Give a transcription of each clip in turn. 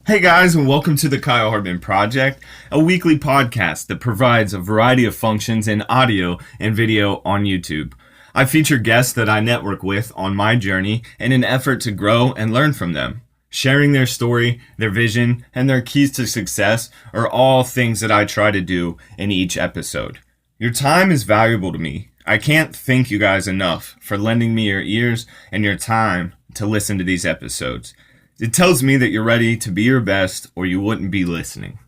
Hey guys, and welcome to the Kyle Hartman Project, a weekly podcast that provides a variety of functions in audio and video on YouTube. I feature guests that I network with on my journey in an effort to grow and learn from them. Sharing their story, their vision, and their keys to success are all things that I try to do in each episode. Your time is valuable to me. I can't thank you guys enough for lending me your ears and your time to listen to these episodes. It tells me that you're ready to be your best, or you wouldn't be listening.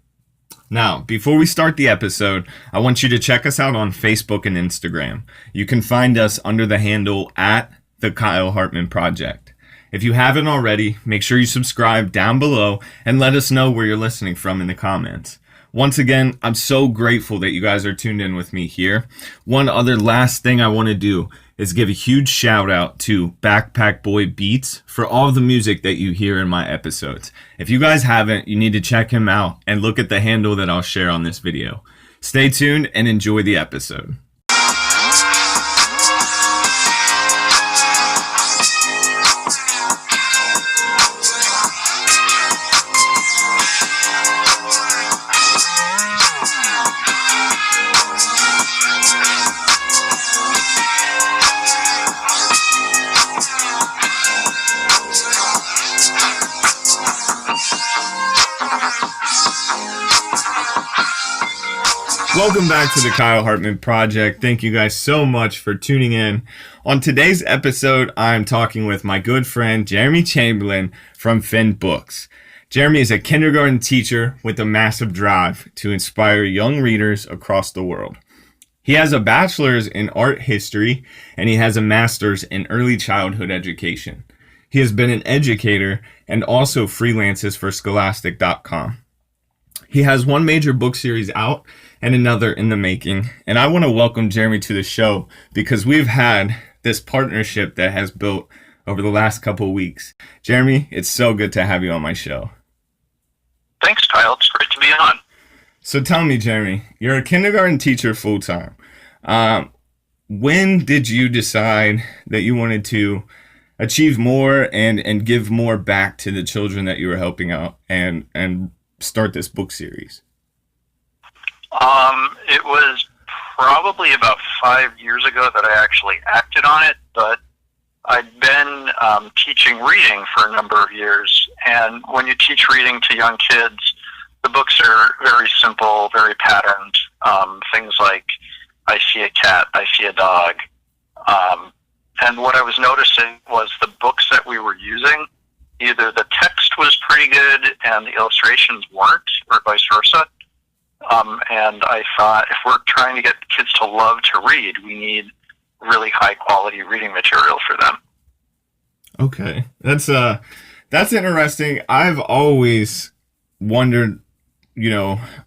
Now, before we start the episode, I want you to check us out on Facebook and Instagram. You can find us under the handle at the Kyle Hartman Project. If you haven't already, make sure you subscribe down below and let us know where you're listening from in the comments. Once again, I'm so grateful that you guys are tuned in with me here. One other last thing I want to do is give a huge shout out to Backpack Boy Beats for all the music that you hear in my episodes. If you guys haven't, you need to check him out and look at the handle that I'll share on this video. Stay tuned and enjoy the episode. Welcome back to the Kyle Hartman Project. Thank you guys so much for tuning in. On today's episode, I'm talking with my good friend, Jeremy Chamberlain from Finn Books. Jeremy is a kindergarten teacher with a massive drive to inspire young readers across the world. He has a bachelor's in art history, and he has a master's in early childhood education. He has been an educator and also freelances for Scholastic.com. He has one major book series out and another in the making. And I want to welcome Jeremy to the show because we've had this partnership that has built over the last couple of weeks. Jeremy, it's so good to have you on my show. Thanks, Kyle. It's great to be on. So tell me, Jeremy, you're a kindergarten teacher full-time. When did you decide that you wanted to achieve more and give more back to the children that you were helping out and start this book series? It was probably about 5 years ago that I actually acted on it, but I'd been teaching reading for a number of years, and when you teach reading to young kids, the books are very simple, very patterned. Things like, I see a cat, I see a dog. And what I was noticing was the books that we were using, either the text was pretty good and the illustrations weren't, or vice versa. And I thought, if we're trying to get kids to love to read, we need really high quality reading material for them. Okay, that's interesting. I've always wondered,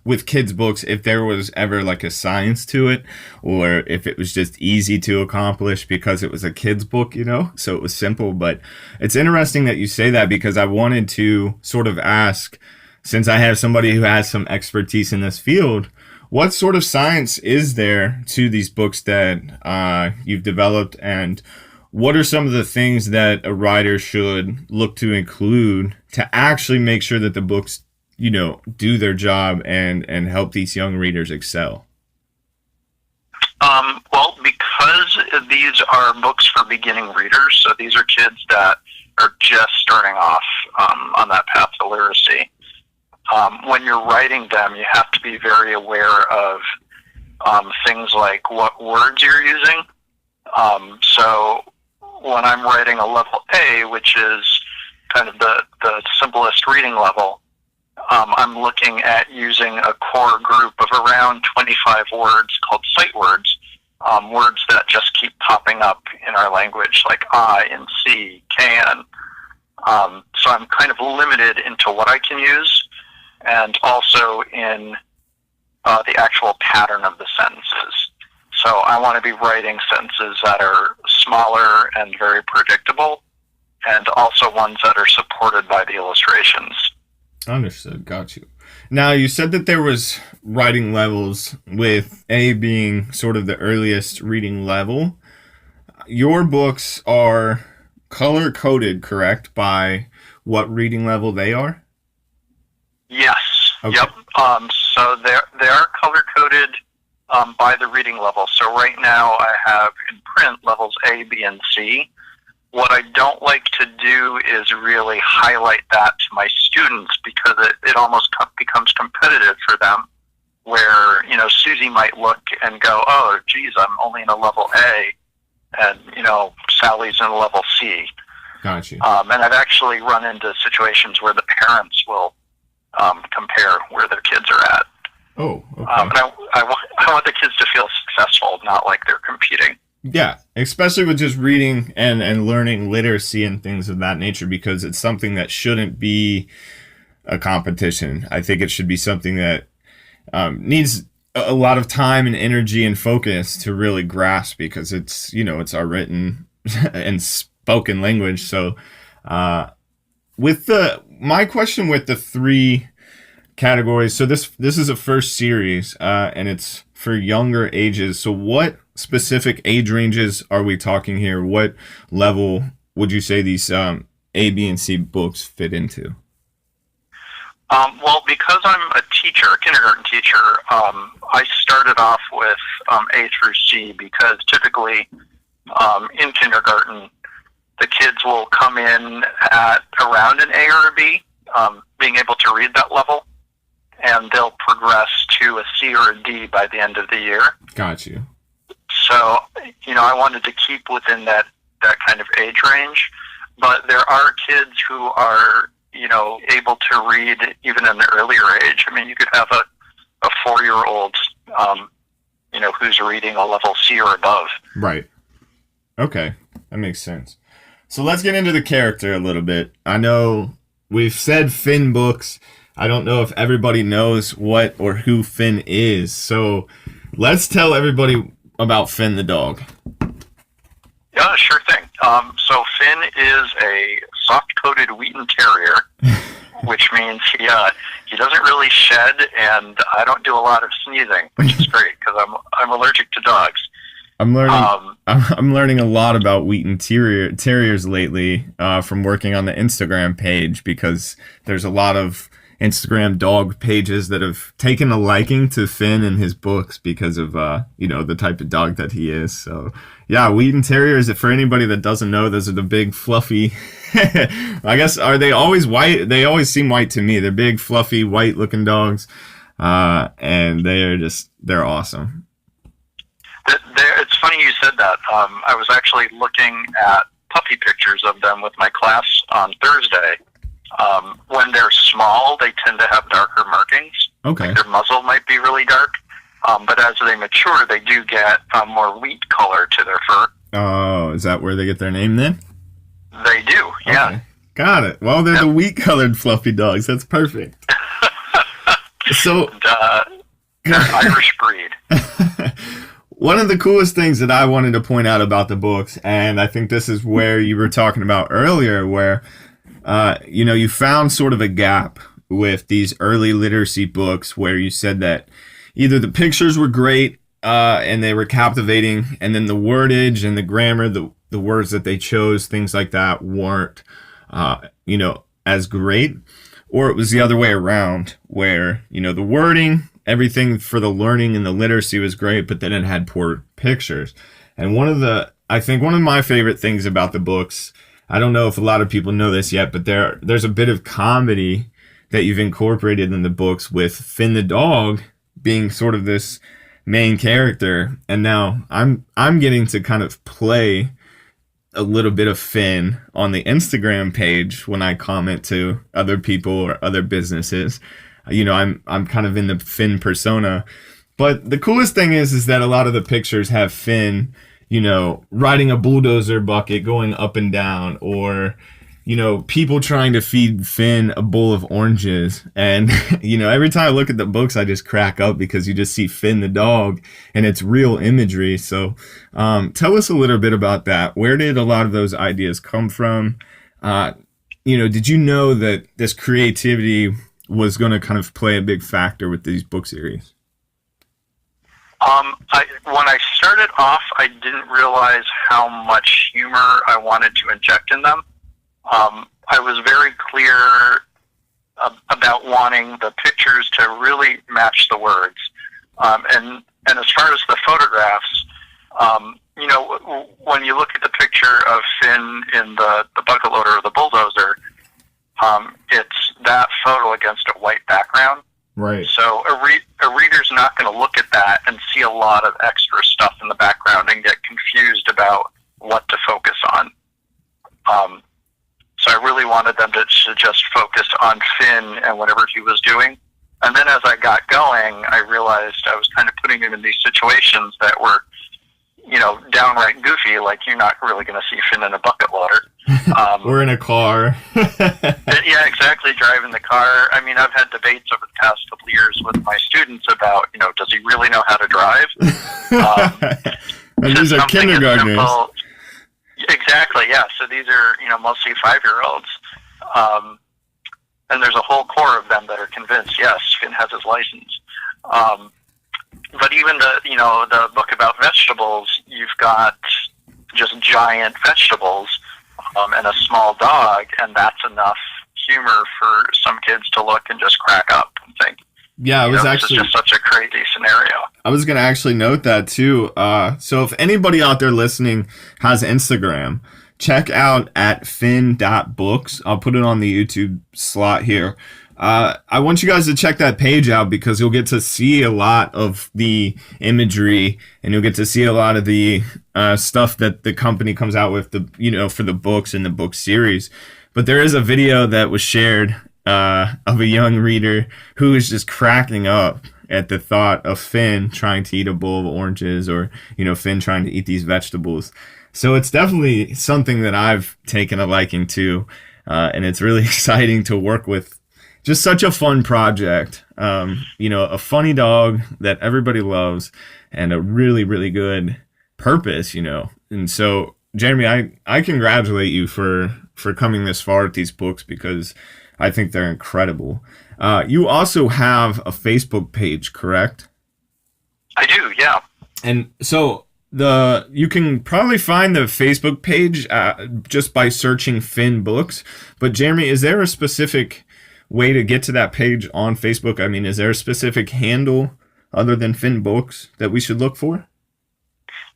with kids' books, if there was ever like a science to it, or if it was just easy to accomplish because it was a kid's book, so it was simple. But it's interesting that you say that, because I wanted to sort of ask, since I have somebody who has some expertise in this field, what sort of science is there to these books that you've developed, and what are some of the things that a writer should look to include to actually make sure that the books, do their job and help these young readers excel? Well, because these are books for beginning readers, so these are kids that are just starting off on that path to literacy. When you're writing them, you have to be very aware of things like what words you're using. So when I'm writing a level A, which is kind of the simplest reading level, I'm looking at using a core group of around 25 words called sight words, words that just keep popping up in our language, like I and see, can. So I'm kind of limited into what I can use, and also in the actual pattern of the sentences. So I want to be writing sentences that are smaller and very predictable, and also ones that are supported by the illustrations. Understood. Got you. Now, you said that there was writing levels, with A being sort of the earliest reading level. Your books are color-coded, correct, by what reading level they are? Okay. Yep. So they are color coded by the reading level. So right now I have in print levels A, B, and C. What I don't like to do is really highlight that to my students because it almost becomes competitive for them. Where Susie might look and go, "Oh, geez, I'm only in a level A," and Sally's in a level C. Gotcha. And I've actually run into situations where the parents will compare where their kids are at. Oh, okay. And I want the kids to feel successful, not like they're competing. Yeah, especially with just reading and learning literacy and things of that nature, because it's something that shouldn't be a competition. I think it should be something that needs a lot of time and energy and focus to really grasp, because it's it's our written and spoken language. So my question with the 3 categories, so this is a first series and it's for younger ages. So what specific age ranges are we talking here? What level would you say these A, B, and C books fit into? Well, because I'm a teacher, a kindergarten teacher, I started off with A through C because typically in kindergarten, the kids will come in at around an A or a B, being able to read that level, and they'll progress to a C or a D by the end of the year. Got you. So, I wanted to keep within that kind of age range, but there are kids who are able to read even in an earlier age. I mean, you could have a 4-year-old, who's reading a level C or above. Right. Okay. That makes sense. So let's get into the character a little bit. I know we've said Finn books. I don't know if everybody knows what or who Finn is. So let's tell everybody about Finn the dog. Yeah, sure thing. So Finn is a soft-coated Wheaten Terrier, which means he doesn't really shed, and I don't do a lot of sneezing, which is great because I'm allergic to dogs. I'm learning a lot about Wheaten Terriers lately from working on the Instagram page, because there's a lot of Instagram dog pages that have taken a liking to Finn and his books because of the type of dog that he is. So yeah, Wheaten Terriers, for anybody that doesn't know, those are the big fluffy I guess, are they always white? They always seem white to me. They're big fluffy white looking dogs, and they're awesome. It's funny you said that. I was actually looking at puppy pictures of them with my class on Thursday. When they're small, they tend to have darker markings. Okay. Like their muzzle might be really dark. But as they mature, they do get more wheat color to their fur. Oh, is that where they get their name then? They do, yeah. Okay. Got it. Well, they're the wheat-colored fluffy dogs. That's perfect. So, they're Irish breed. One of the coolest things that I wanted to point out about the books, and I think this is where you were talking about earlier, where you found sort of a gap with these early literacy books, where you said that either the pictures were great and they were captivating, and then the wordage and the grammar, the words that they chose, things like that, weren't as great, or it was the other way around, where the wording, everything for the learning and the literacy was great, but then it had poor pictures. And I think one of my favorite things about the books, I don't know if a lot of people know this yet, but there's a bit of comedy that you've incorporated in the books, with Finn the dog being sort of this main character. And now I'm getting to kind of play a little bit of Finn on the Instagram page when I comment to other people or other businesses. I'm kind of in the Finn persona. But the coolest thing is that a lot of the pictures have Finn, riding a bulldozer bucket going up and down, or people trying to feed Finn a bowl of oranges. And every time I look at the books, I just crack up, because you just see Finn the dog and it's real imagery. So tell us a little bit about that. Where did a lot of those ideas come from? Did you know that this creativity was going to kind of play a big factor with these book series? When I started off, I didn't realize how much humor I wanted to inject in them. I was very clear about wanting the pictures to really match the words. And as far as the photographs, when you look at the picture of Finn in the bucket loader or the bulldozer, it's that photo against a white background. Right. So a reader's not going to look at that and see a lot of extra stuff in the background and get confused about what to focus on. So I really wanted them to just focus on Finn and whatever he was doing. And then as I got going, I realized I was kind of putting him in these situations that were, downright goofy, like you're not really going to see Finn in a bucket loader. We're in a car. Yeah, exactly, driving the car. I mean, I've had debates over the past couple of years with my students about, does he really know how to drive? And these are kindergartners. Exactly, yeah. So these are, mostly 5-year-olds. And there's a whole core of them that are convinced, yes, Finn has his license. But even the book about vegetables, you've got just giant vegetables and a small dog, and that's enough humor for some kids to look and just crack up and think, yeah, it was this is just such a crazy scenario. I was going to actually note that too. So if anybody out there listening has Instagram, check out at fin.books. I'll put it on the YouTube slot here. I want you guys to check that page out because you'll get to see a lot of the imagery and you'll get to see a lot of the stuff that the company comes out with, for the books and the book series. But there is a video that was shared of a young reader who is just cracking up at the thought of Finn trying to eat a bowl of oranges or, Finn trying to eat these vegetables. So it's definitely something that I've taken a liking to, and it's really exciting to work with. Just such a fun project. A funny dog that everybody loves and a really, really good purpose, And so, Jeremy, I congratulate you for coming this far with these books because I think they're incredible. You also have a Facebook page, correct? I do, yeah. And so you can probably find the Facebook page just by searching Finn Books. But Jeremy, is there a specific way to get to that page on Facebook? I mean, is there a specific handle other than Finn Books that we should look for?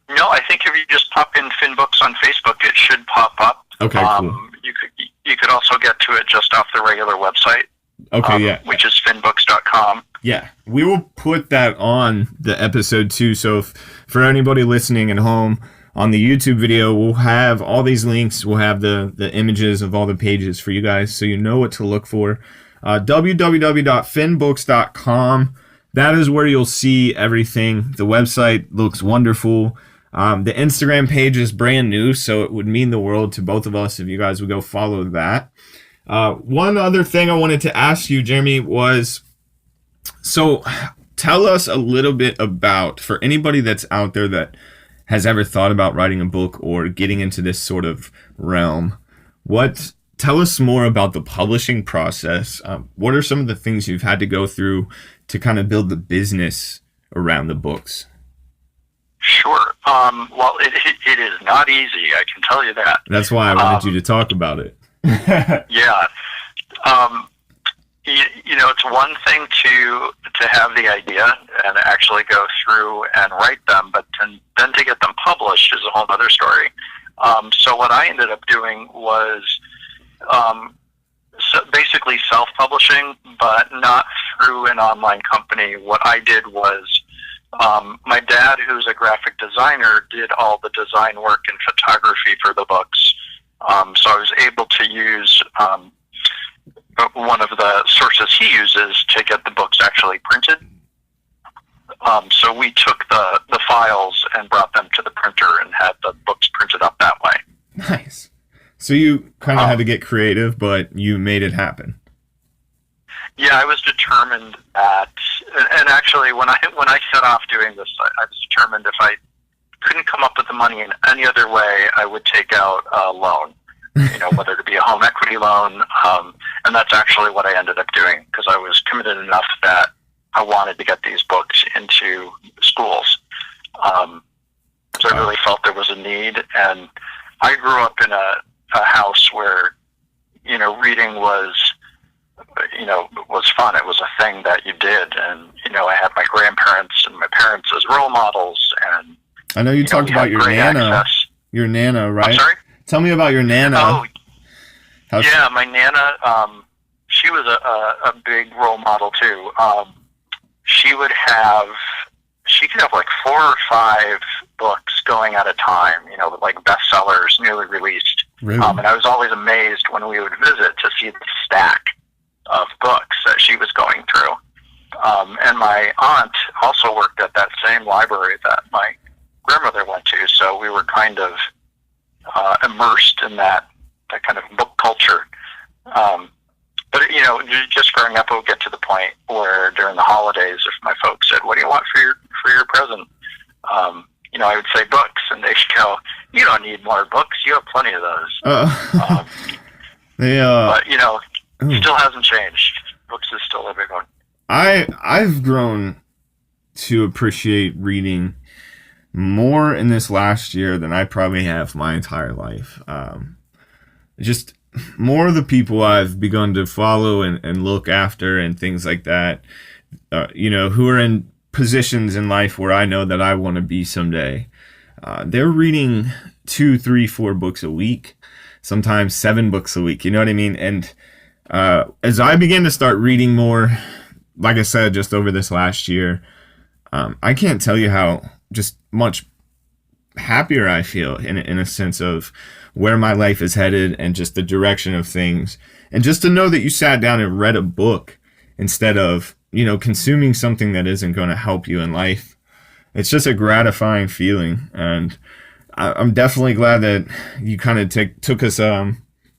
No, I think if you just pop in Finn Books on Facebook, it should pop up. Okay, cool. You could also get to it just off the regular website. Okay, yeah. Which is finbooks.com. Yeah, we will put that on the episode too. So for anybody listening at home on the YouTube video, we'll have all these links. We'll have the images of all the pages for you guys so you know what to look for. www.finbooks.com. That is where you'll see everything. The website looks wonderful. The Instagram page is brand new, so it would mean the world to both of us if you guys would go follow that. One other thing I wanted to ask you, Jeremy, was, so tell us a little bit about, for anybody that's out there that has ever thought about writing a book or getting into this sort of realm, tell us more about the publishing process. What are some of the things you've had to go through to kind of build the business around the books? Sure. Well, it is not easy, I can tell you that. That's why I wanted you to talk about it. Yeah. It's one thing to have the idea and actually go through and write them, but then to get them published is a whole other story. So what I ended up doing was basically self-publishing, but not through an online company. What I did was my dad, who's a graphic designer, did all the design work and photography for the books. So I was able to use one of the sources he uses to get the books actually printed. So we took the files and brought them to the printer and had the books printed up that way. Nice. So you kind of had to get creative, but you made it happen. Yeah, I was determined that, and actually when I set off doing this, I was determined if I couldn't come up with the money in any other way, I would take out a loan, whether it be a home equity loan, and that's actually what I ended up doing because I was committed enough that I wanted to get these books into schools. So I really felt there was a need, and I grew up in a house where, reading was, was fun. It was a thing that you did. And, I had my grandparents and my parents as role models. And I know you talked about your Nana. Access. Your Nana, right? I'm sorry? Tell me about your Nana. Oh, yeah, my Nana, she was a big role model too. She could have like 4 or 5 books going at a time, like bestsellers, newly released. Really? And I was always amazed when we would visit to see the stack of books that she was going through. And my aunt also worked at that same library that my grandmother went to, so we were kind of immersed in that kind of book culture. But just growing up, it would get to the point where during the holidays, if my folks said, "What do you want for your present?" I would say books, and they'd go, "You don't need more books. You have plenty of those." But still hasn't changed. Books is still a big one. I've grown to appreciate reading more in this last year than I probably have my entire life. Just more of the people I've begun to follow and look after and things like that, who are in positions in life where I know that I want to be someday. They're reading 2, 3, 4 books a week, sometimes 7 books a week. You know what I mean? And as I began to start reading more, like I said, just over this last year, I can't tell you how just much happier I feel in a sense of where my life is headed and just the direction of things. And just to know that you sat down and read a book instead of, consuming something that isn't going to help you in life. It's just a gratifying feeling. And I'm definitely glad that you kind of took us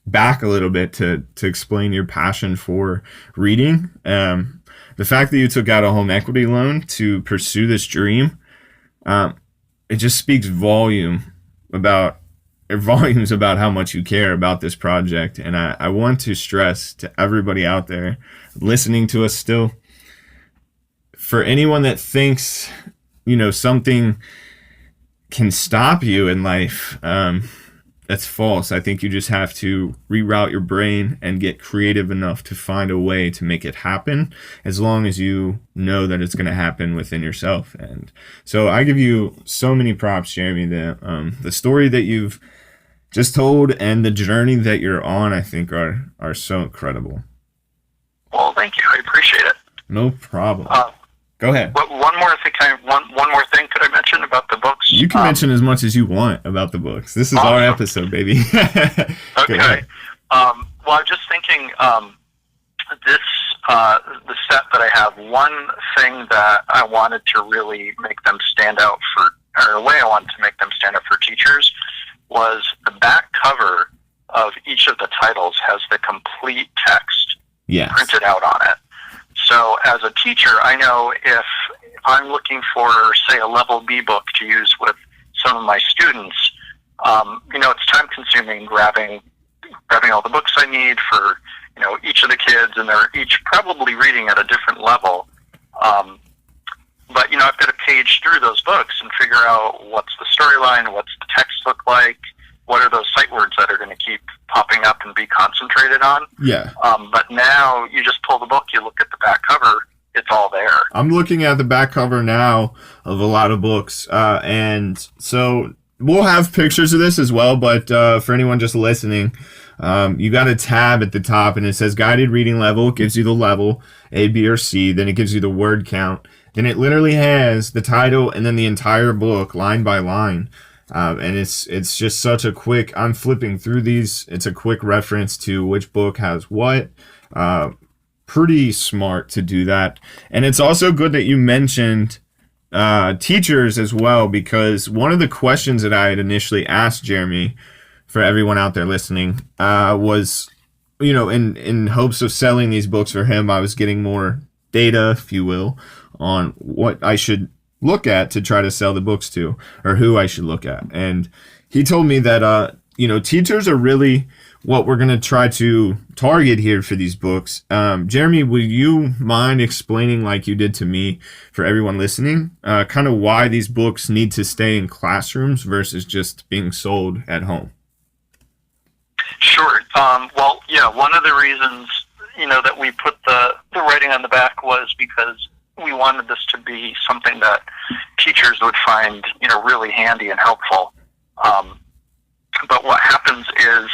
back a little bit to explain your passion for reading. The fact that you took out a home equity loan to pursue this dream, it just speaks volumes about how much you care about this project. And I want to stress to everybody out there listening to us still, for anyone that thinks, something can stop you in life, that's false. I think you just have to reroute your brain and get creative enough to find a way to make it happen, as long as you know that it's going to happen within yourself. And so I give you so many props, Jeremy. The story that you've just told and the journey that you're on, I think are so incredible. Well, thank you. I appreciate it. No problem. Go ahead. One more thing. One more thing. Could I mention about the books? You can mention as much as you want about the books. This is our episode, baby. Okay. Well, I'm just thinking. The set that I have. One thing that I wanted to really make them stand out a way I wanted to make them stand out for teachers, was the back cover of each of the titles has the complete text printed out on it. So as a teacher, I know if I'm looking for, say, a level B book to use with some of my students, it's time consuming grabbing all the books I need for, each of the kids, and they're each probably reading at a different level. But, I've got to page through those books and figure out what's the storyline, what's the text look like, what are those sight words that are going to keep popping up and be concentrated on. Yeah. But now you just pull the book, you look at the back cover, it's all there. I'm looking at the back cover now of a lot of books. And so we'll have pictures of this as well, but for anyone just listening, you got a tab at the top and it says guided reading level. It gives you the level A, B, or C. Then it gives you the word count. Then it literally has the title and then the entire book line by line. And it's just such a quick, I'm flipping through these. It's a quick reference to which book has what. Pretty smart to do that. And it's also good that you mentioned teachers as well, because one of the questions that I had initially asked Jeremy, for everyone out there listening, was, in hopes of selling these books for him, I was getting more data, if you will, on what I should look at to try to sell the books to, or who I should look at. And he told me that, teachers are really what we're going to try to target here for these books. Jeremy, will you mind explaining, like you did to me, for everyone listening, kind of why these books need to stay in classrooms versus just being sold at home? Sure. One of the reasons, that we put the writing on the back was because we wanted this to be something that teachers would find, really handy and helpful. But what happens is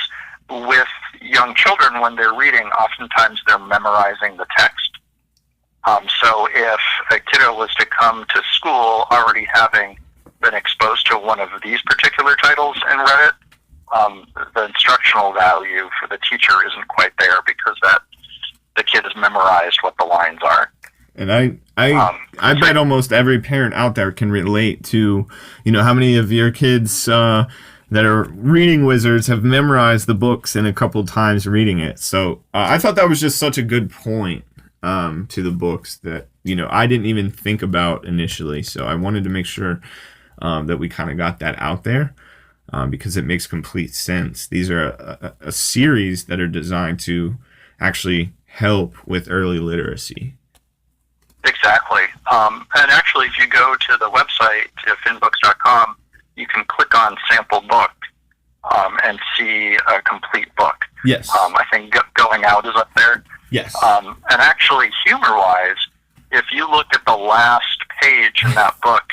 with young children, when they're reading, oftentimes they're memorizing the text. So if a kiddo was to come to school already having been exposed to one of these particular titles and read it, the instructional value for the teacher isn't quite there because the kid has memorized what the lines are. And I bet almost every parent out there can relate to, how many of your kids that are reading wizards have memorized the books in a couple times reading it. So I thought that was just such a good point to the books that, I didn't even think about initially. So I wanted to make sure that we kind of got that out there because it makes complete sense. These are a series that are designed to actually help with early literacy. Exactly. And actually, if you go to the website, finbooks.com, you can click on sample book and see a complete book. Yes. I think Going Out is up there. Yes. And actually, humor-wise, if you look at the last page in that book,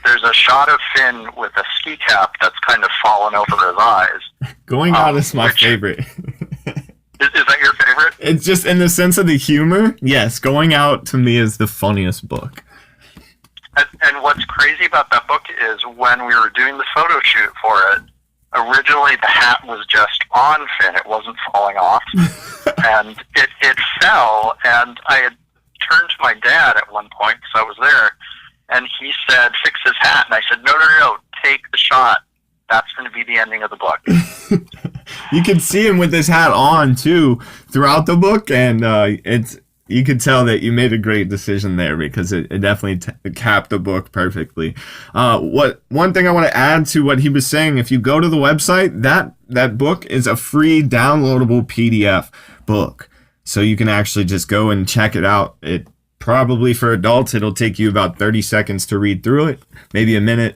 there's a shot of Finn with a ski cap that's kind of fallen over his eyes. Going Out is my favorite. Is that your favorite? It's just in the sense of the humor. Yes, Going Out to me is the funniest book. And what's crazy about that book is when we were doing the photo shoot for it, originally the hat was just on Finn. It wasn't falling off. And it fell, and I had turned to my dad at one point, because I was there, and he said, fix his hat. And I said, no, take the shot. That's going to be the ending of the book. You can see him with his hat on, too, throughout the book, and you could tell that you made a great decision there because it definitely capped the book perfectly. One thing I want to add to what he was saying, if you go to the website, that book is a free downloadable PDF book. So you can actually just go and check it out. It probably for adults, it'll take you about 30 seconds to read through it, maybe a minute.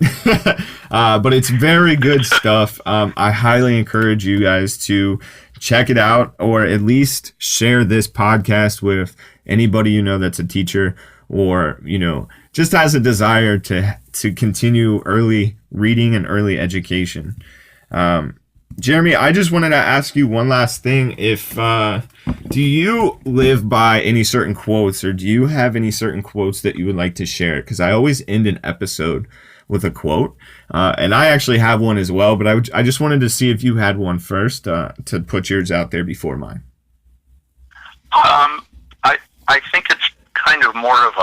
But it's very good stuff. I highly encourage you guys to check it out, or at least share this podcast with anybody you know that's a teacher, or just has a desire to continue early reading and early education. Jeremy, I just wanted to ask you one last thing. Do you live by any certain quotes, or do you have any certain quotes that you would like to share? Because I always end an episode with a quote, and I actually have one as well, but I just wanted to see if you had one first to put yours out there before mine. I think it's kind of more of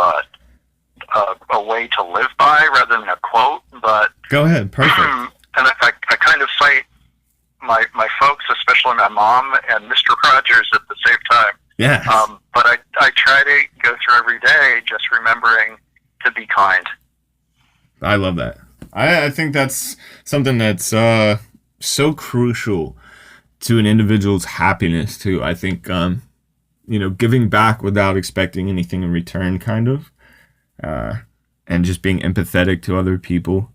a way to live by rather than a quote, but go ahead. Perfect. And I kind of cite my folks, especially my mom and Mr. Rogers at the same time. Yeah. But I try to go through every day just remembering to be kind. I love that. I think that's something that's so crucial to an individual's happiness too. I think giving back without expecting anything in return, kind of, and just being empathetic to other people.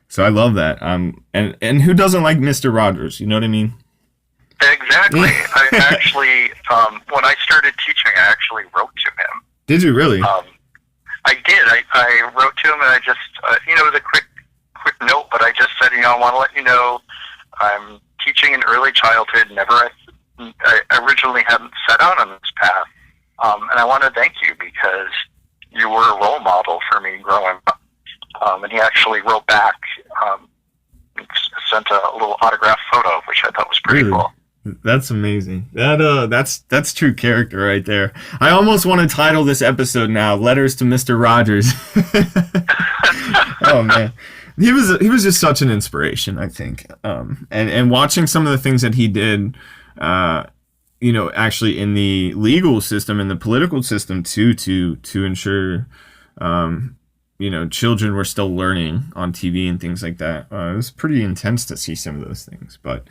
So I love that. And who doesn't like Mr. Rogers? You know what I mean? Exactly. I actually, when I started teaching, I actually wrote to him. Did you really? I did. I wrote to him, and I just, it was a quick note, but I just said, I want to let you know I'm teaching in early childhood. I originally hadn't set out on this path, and I want to thank you because you were a role model for me growing up. And he actually wrote back, sent a little autographed photo, which I thought was pretty cool. That's amazing. That's true character right there. I almost want to title this episode now "Letters to Mr. Rogers." Oh man, he was just such an inspiration, I think. And watching some of the things that he did, actually in the legal system and the political system too, to ensure, children were still learning on TV and things like that. It was pretty intense to see some of those things, but.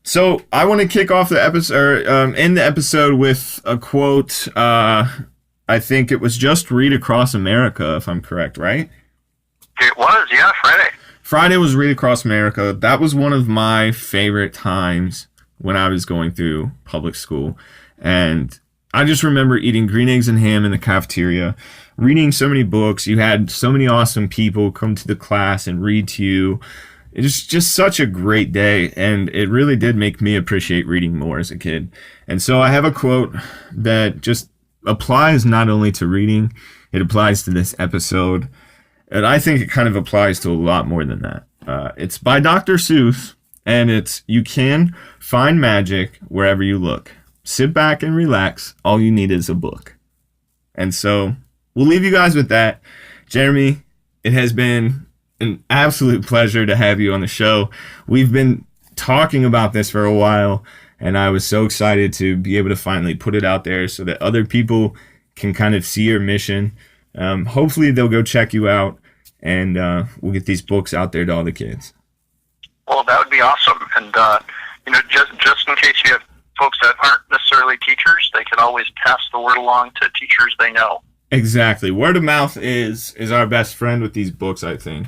So I want to kick off the episode, end the episode with a quote. I think it was just Read Across America, if I'm correct, right? It was, yeah, Friday. Friday was Read Across America. That was one of my favorite times when I was going through public school. And I just remember eating green eggs and ham in the cafeteria, reading so many books. You had so many awesome people come to the class and read to you. It was just such a great day, and it really did make me appreciate reading more as a kid. And so I have a quote that just applies not only to reading, it applies to this episode, and I think it kind of applies to a lot more than that. It's by Dr. Seuss, and it's, "You can find magic wherever you look. Sit back and relax. All you need is a book." And so we'll leave you guys with that. Jeremy, it has been an absolute pleasure to have you on the show. We've been talking about this for a while, and I was so excited to be able to finally put it out there so that other people can kind of see your mission. Hopefully they'll go check you out, and we'll get these books out there to all the kids. Well, that would be awesome. And, just in case you have folks that aren't necessarily teachers, they can always pass the word along to teachers they know. Exactly. Word of mouth is our best friend with these books, I think.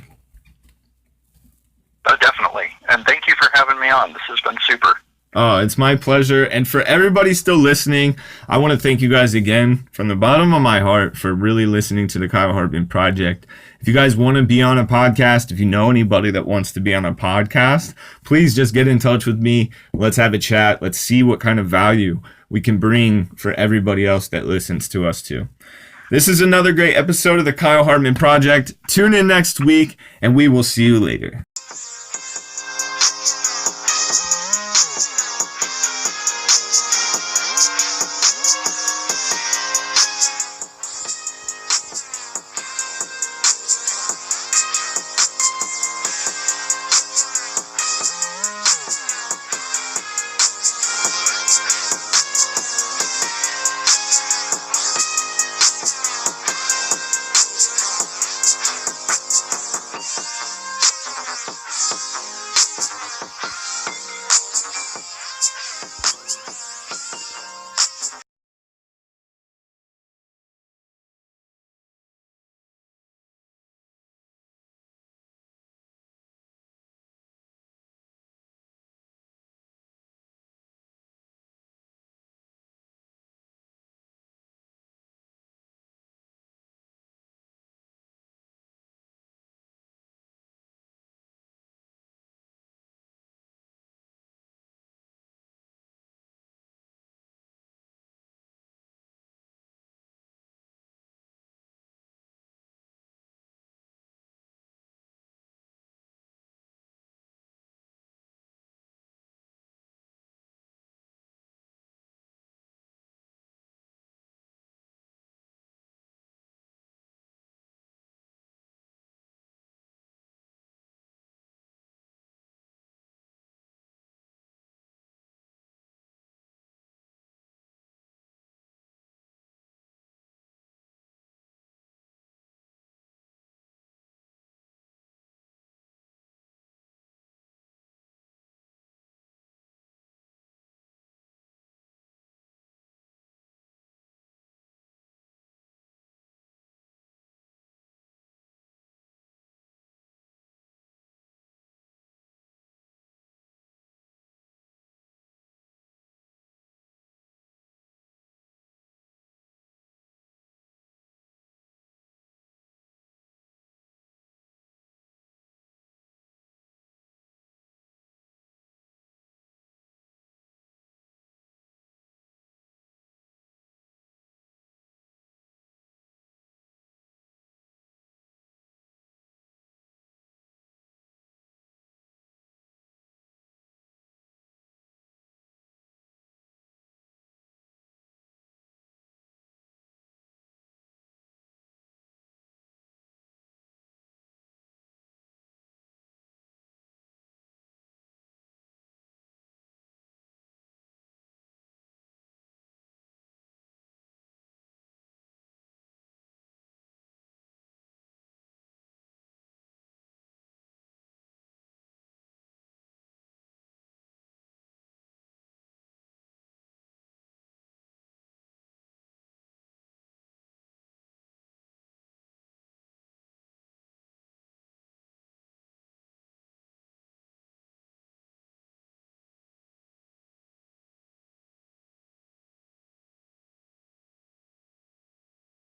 Oh, definitely. And thank you for having me on. This has been super. Oh, it's my pleasure. And for everybody still listening, I want to thank you guys again from the bottom of my heart for really listening to the Kyle Hartman Project. If you guys want to be on a podcast, if you know anybody that wants to be on a podcast, please just get in touch with me. Let's have a chat. Let's see what kind of value we can bring for everybody else that listens to us too. This is another great episode of the Kyle Hartman Project. Tune in next week, and we will see you later.